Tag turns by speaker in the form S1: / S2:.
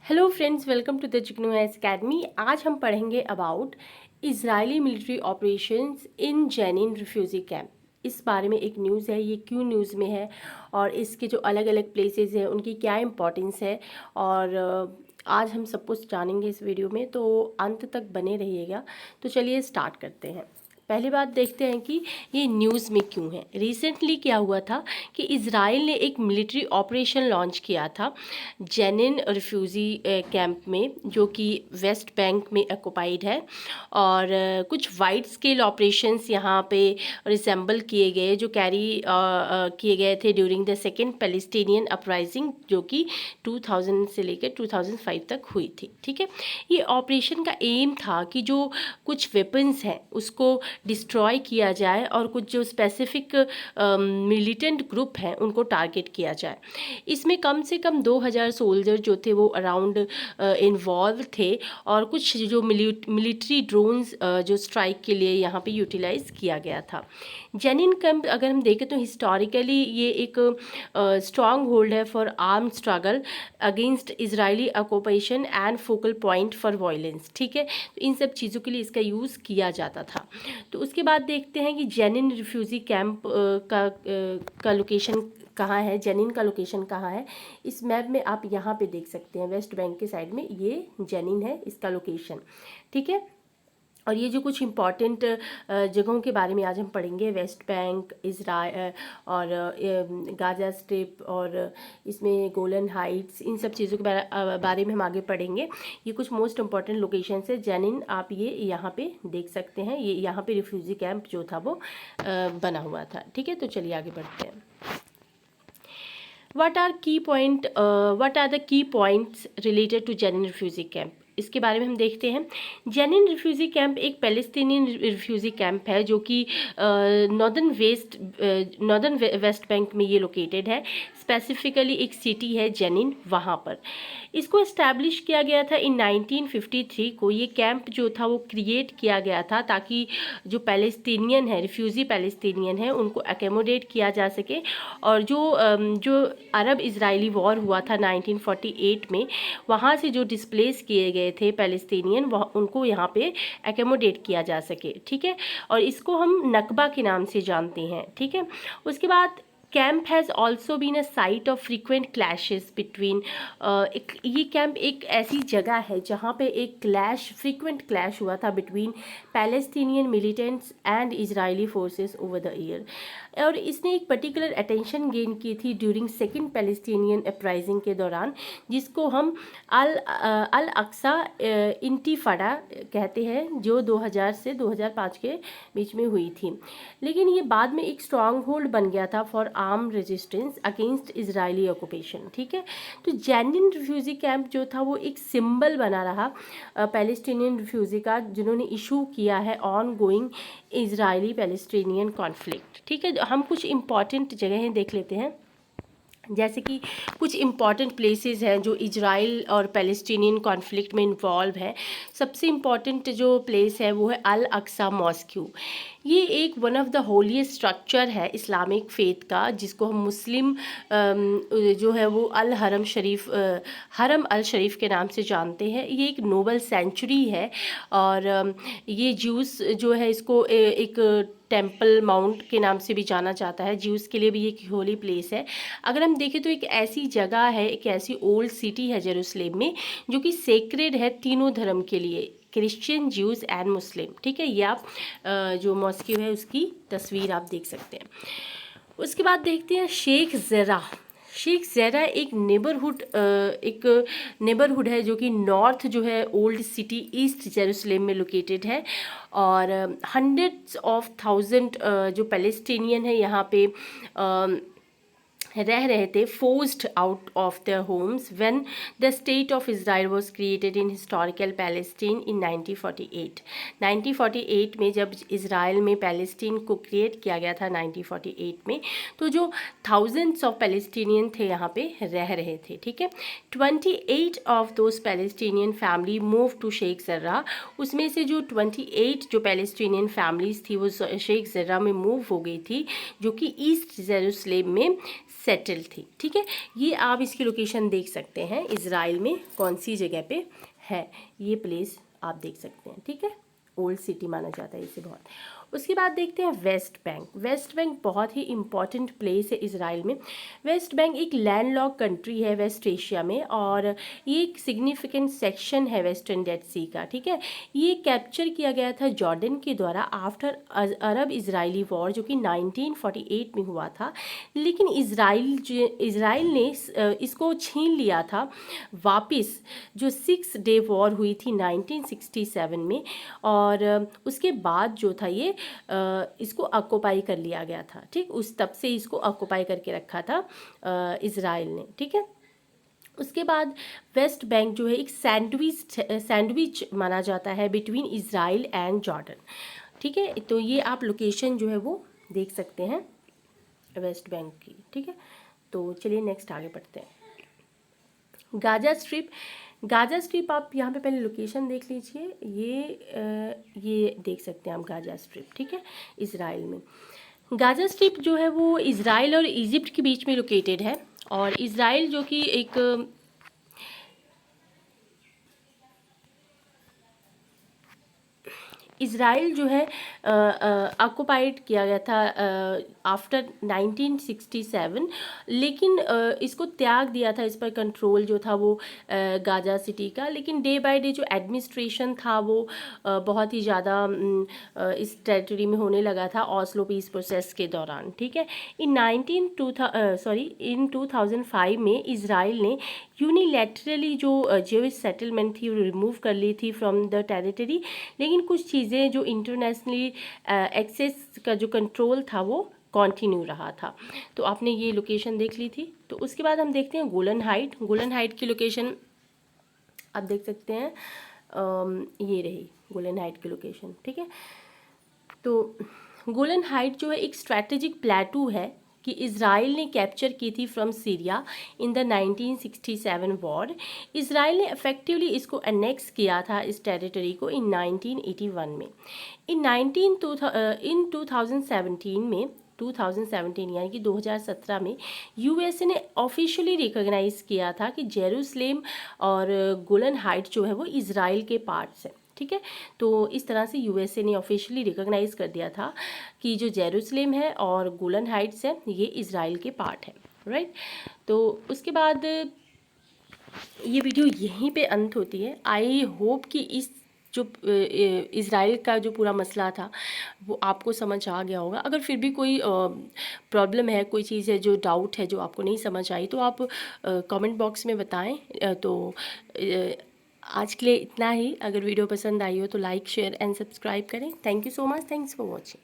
S1: Hello friends, welcome to the Chiknu academy. आज हम पढ़ेंगे about Israeli military operations in Jenin refugee camp. इस बारे में एक न्यूज़ है, ये क्यों न्यूज़ में है और इसके जो अलग अलग प्लेसेस हैं उनकी क्या इम्पोर्टेंस है, और आज हम सब कुछ जानेंगे इस वीडियो में, तो अंत तक बने रहिएगा। तो चलिए स्टार्ट करते हैं। पहली बात देखते हैं कि ये न्यूज़ में क्यों है। रिसेंटली क्या हुआ था कि इज़राइल ने एक मिलिट्री ऑपरेशन लॉन्च किया था जेनिन रिफ्यूज़ी कैंप में, जो कि वेस्ट बैंक में ऑक्युपाइड है, और कुछ वाइड स्केल ऑपरेशंस यहाँ पे रिसेंबल किए गए जो कैरी किए गए थे during the second Palestinian uprising, जो कि 2000 से लेकर 2005 तक हुई थी। ठीक है, ये ऑपरेशन का एम था कि जो कुछ वेपन्स हैं उसको डिस्ट्रॉय किया जाए और कुछ जो स्पेसिफिक मिलिटेंट ग्रुप हैं उनको टारगेट किया जाए। इसमें कम से कम 2000 सोल्जर जो थे वो अराउंड इन्वॉल्व थे, और कुछ जो मिलिट्री ड्रोन्स जो स्ट्राइक के लिए यहाँ पे यूटिलाइज किया गया था। जेनिन कैंप अगर हम देखें तो हिस्टोरिकली ये एक स्ट्रॉन्ग होल्ड है for arm struggle against Israeli occupation and focal point for violence. ठीक है, तो इन सब चीज़ों के लिए इसका यूज़ किया जाता था। तो उसके बाद देखते हैं कि जेनिन रिफ्यूजी कैंप का लोकेशन कहाँ है, जेनिन का लोकेशन कहाँ है। इस मैप में आप यहाँ पे देख सकते हैं, वेस्ट बैंक के साइड में ये जेनिन है, इसका लोकेशन। ठीक है, और ये जो कुछ इम्पॉर्टेंट जगहों के बारे में आज हम पढ़ेंगे, वेस्ट बैंक, इजराइल और गाजा स्ट्रिप, और इसमें गोलन हाइट्स, इन सब चीज़ों के बारे में हम आगे पढ़ेंगे। ये कुछ मोस्ट इम्पॉर्टेंट लोकेशंस है। जेनिन आप ये यहाँ पे देख सकते हैं, ये यहाँ पे रिफ्यूजी कैंप जो था वो बना हुआ था। ठीक है, तो चलिए आगे बढ़ते हैं। What are the key points related to Jenin refugee camp? इसके बारे में हम देखते हैं। जेनिन रिफ्यूजी कैंप एक पैलेस्टीनियन रिफ्यूजी कैंप है जो कि नॉर्दर्न वेस्ट बैंक में ये लोकेटेड है। स्पेसिफिकली एक सिटी है जेनिन, वहाँ पर इसको इस्टेब्लिश किया गया था इन 1953 को। ये कैंप जो था वो क्रिएट किया गया था ताकि जो पैलेस्टीनियन है, रिफ्यूजी पैलेस्टीनियन है, उनको एकोमोडेट किया जा सके, और जो अरब इजरायली वॉर हुआ था 1948 में, वहाँ से जो डिस्प्लेस किए गए थे पैलेस्टीनियन, वह उनको यहाँ पे एकोमोडेट किया जा सके। ठीक है, और इसको हम नकबा के नाम से जानते हैं। ठीक है, उसके बाद camp has also been a site of frequent clashes between. ये कैंप एक ऐसी जगह है जहाँ पे एक फ्रीक्वेंट क्लैश हुआ था between Palestinian militants and Israeli forces over the year, और इसने एक पर्टिकुलर अटेंशन गेन की थी ड्यूरिंग सेकेंड पैलेस्टीनियन अपराइजिंग के दौरान, जिसको हम अल अक्सा इंतिफाडा कहते हैं, जो 2000 से 2005 के बीच में हुई थी। लेकिन ये बाद में एक स्ट्रॉन्ग होल्ड बन गया था for arm resistance against Israeli occupation. ठीक है, तो जेनिन रिफ्यूजी कैंप जो था वो एक सिंबल बना रहा पैलेस्टीनियन रिफ्यूजी का, जिन्होंने इशू किया है on going Israeli Palestinian conflict. ठीक है, हम कुछ इंपॉर्टेंट जगहें देख लेते हैं, जैसे कि कुछ इम्पॉर्टेंट प्लेसेस हैं जो इजराइल और पैलेस्टीनियन कॉन्फ्लिक्ट में इन्वॉल्व है। सबसे इम्पॉर्टेंट जो प्लेस है वो है अल अक्सा मॉस्क्यू। ये एक one of the holiest structure है इस्लामिक फ़ेथ का, जिसको हम मुस्लिम जो है वो हरम अल शरीफ के नाम से जानते हैं। ये एक नोबल सेंचुरी है, और ये ज्यूस जो है इसको एक टेम्पल माउंट के नाम से भी जाना जाता है। ज्यूस के लिए भी ये एक होली प्लेस है। अगर हम देखें तो एक ऐसी जगह है, एक ऐसी ओल्ड सिटी है जेरूसलेम में, जो कि सेक्रेड है तीनों धर्म के लिए, क्रिश्चियन, ज्यूज़ एंड मुस्लिम। ठीक है, ये आप जो मॉस्क्यू है उसकी तस्वीर आप देख सकते हैं। उसके बाद देखते हैं शेख ज़रा। शेख ज़रा एक नेबरहुड है जो कि नॉर्थ जो है ओल्ड सिटी ईस्ट जेरूसलेम में लोकेटेड है, और हंड्रेड्स ऑफ थाउजेंड जो पैलेस्टीनियन है यहाँ पे रह रहे थे, forced out of their homes when the state of Israel was created in historical Palestine in 1948। 1948 में जब इजराइल में पैलेस्टीन को क्रिएट किया गया था 1948 में, तो जो थाउजेंड्स ऑफ पैलेस्टीनियन थे यहाँ पे रह रहे थे। ठीक है, 28 of those Palestinian family move to Sheikh Jarrah. उसमें से जो 28 जो पैलेस्टीनियन फैमिलीज थी वो शेख ज़र्रा में मूव हो गई थी, जो कि ईस्ट जेरूसलेम में सेटल थी। ठीक है, ये आप इसकी लोकेशन देख सकते हैं, इज़राइल में कौन सी जगह पे है ये प्लेस आप देख सकते हैं। ठीक है, ओल्ड सिटी माना जाता है इसे बहुत। उसके बाद देखते हैं वेस्ट बैंक। वेस्ट बैंक बहुत ही इंपॉर्टेंट प्लेस है इज़राइल में। वेस्ट बैंक एक लैंडलॉक कंट्री है वेस्ट एशिया में, और ये एक सिग्निफिकेंट सेक्शन है वेस्टर्न डेड सी का। ठीक है, ये कैप्चर किया गया था जॉर्डन के द्वारा आफ्टर अरब इजरायली वॉर, जो कि 1948 में हुआ था। लेकिन इज़राइल ने इसको छीन लिया था वापस, जो 6 डे वॉर हुई थी 1967 में, और उसके बाद जो था ये इसको ऑक्युपाई कर लिया गया था। ठीक, उस तब से इसको ऑक्युपाई करके रखा था इज़राइल ने। ठीक है, उसके बाद वेस्ट बैंक जो है एक सैंडविच माना जाता है बिटवीन इज़राइल एंड जॉर्डन। ठीक है, तो ये आप लोकेशन जो है वो देख सकते हैं वेस्ट बैंक की। ठीक है, तो चलिए नेक्स्ट आगे बढ़ते हैं। Gaza strip. गाजा स्ट्रिप आप यहाँ पे पहले लोकेशन देख लीजिए, ये देख सकते हैं आप गाजा स्ट्रिप। ठीक है, इज़राइल में गाजा स्ट्रिप जो है वो इज़राइल और इजिप्ट के बीच में लोकेटेड है। और इज़राइल जो कि एक इज़राइल जो है ऑक्युपाइड किया गया था आफ्टर 1967, लेकिन इसको त्याग दिया था, इस पर कंट्रोल जो था वो गाजा सिटी का। लेकिन डे बाय डे जो एडमिनिस्ट्रेशन था वो बहुत ही ज़्यादा इस टेरिटरी में होने लगा था ऑस्लो पीस प्रोसेस के दौरान। ठीक है, इन 2005 में इज़राइल ने यूनिलैटरली जो ज्यूइश सेटलमेंट थी वो रिमूव कर ली थी फ्रॉम द टेरिटरी। लेकिन कुछ चीज़ें जो इंटरनेशनली एक्सेस का जो कंट्रोल था वो कॉन्टिन्यू रहा था। तो आपने ये लोकेशन देख ली थी। तो उसके बाद हम देखते हैं गोलन हाइट। गोलन हाइट की लोकेशन आप देख सकते हैं, ये रही गोलन हाइट की लोकेशन। ठीक है, तो गोलन हाइट जो है एक स्ट्रैटेजिक प्लेटू है कि इज़राइल ने कैप्चर की थी from Syria in the 1967 war. Israel ने इफेक्टिवली इसको अनेक्स किया था इस टेरिटरी को इन 1981 में। इन 2017 यानी कि 2017 में यूएसए ने ऑफिशियली रिकॉग्नाइज किया था कि जेरूसलेम और गोलन हाइट जो है वो इज़राइल के पार्ट्स हैं। ठीक है, तो इस तरह से यूएसए ने ऑफिशियली रिकॉग्नाइज कर दिया था कि जो जेरूसलेम है और गोलन हाइट्स है ये इज़राइल के पार्ट है। राइट, तो उसके बाद ये वीडियो यहीं पे अंत होती है। आई होप कि इस जो इज़राइल का जो पूरा मसला था वो आपको समझ आ गया होगा। अगर फिर भी कोई प्रॉब्लम है, कोई चीज़ है जो डाउट है जो आपको नहीं समझ आई, तो आप कमेंट बॉक्स में बताएं। तो आज के लिए इतना ही। अगर वीडियो पसंद आई हो तो लाइक शेयर एंड सब्सक्राइब करें। Thank you so much, thanks for watching.